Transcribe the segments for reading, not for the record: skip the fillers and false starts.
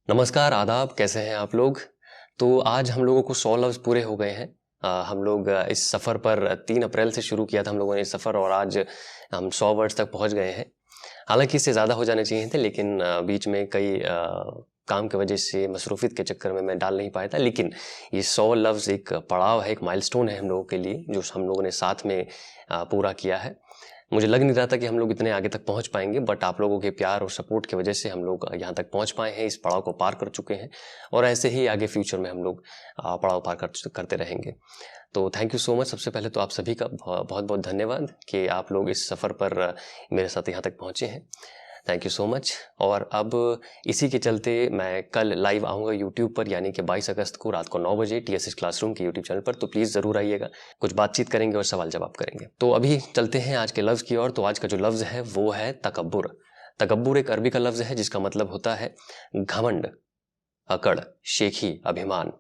नमस्कार, आदाब, कैसे हैं आप लोग? तो आज हम लोगों को 100 लफ्ज़ पूरे हो गए हैं। हम लोग इस सफ़र पर 3 अप्रैल से शुरू किया था हम लोगों ने ये सफ़र और आज हम 100 वर्ड्स तक पहुँच गए हैं। हालाँकि इससे ज़्यादा हो जाने चाहिए थे लेकिन बीच में कई काम की वजह से मसरूफ़ियत के चक्कर में मैं डाल नहीं पाया था। लेकिन ये 100 लफ्ज़ एक पड़ाव है, एक माइलस्टोन है हम लोगों के लिए, जो हम लोगों ने साथ में पूरा किया है। मुझे लग नहीं रहा था कि हम लोग इतने आगे तक पहुँच पाएँगे, बट आप लोगों के प्यार और सपोर्ट की वजह से हम लोग यहाँ तक पहुँच पाए हैं, इस पड़ाव को पार कर चुके हैं और ऐसे ही आगे फ्यूचर में हम लोग पड़ाव पार करते रहेंगे। तो थैंक यू सो मच। सबसे पहले तो आप सभी का बहुत-बहुत धन्यवाद कि आप लोग इस सफ़र पर मेरे साथ यहाँ तक पहुँचे हैं। Thank you so much. और अब इसी के चलते मैं कल लाइव आऊँगा यूट्यूब पर, यानी कि 22 अगस्त को रात को 9 बजे टीएसएस क्लासरूम के यूट्यूब चैनल पर, तो प्लीज़ ज़रूर आइएगा। कुछ बातचीत करेंगे और सवाल जवाब करेंगे। तो अभी चलते हैं आज के लफ्ज़ की ओर। तो आज का जो लफ्ज़ है वो है तकब्बुर। तकब्बुर एक अरबी का लफ्ज़ है जिसका मतलब होता है घमंड, अकड़, शेखी, अभिमान।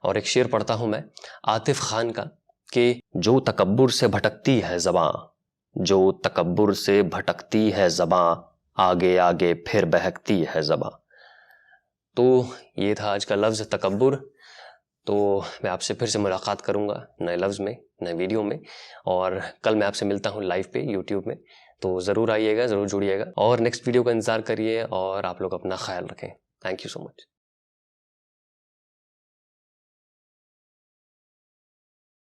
और एक शेर पढ़ता हूँ मैं आतिफ खान का कि जो तकब्बुर से भटकती है ज़बां, जो तकब्बुर से भटकती है ज़बां, आगे आगे फिर बहकती है ज़बां। तो ये था आज का लफ्ज़ तकब्बुर। तो मैं आपसे फिर से मुलाकात करूँगा नए लफ्ज़ में, नए वीडियो में, और कल मैं आपसे मिलता हूँ लाइव पे यूट्यूब में। तो ज़रूर आइएगा, ज़रूर जुड़िएगा और नेक्स्ट वीडियो का इंतज़ार करिए और आप लोग अपना ख़्याल रखें। Thank you so much.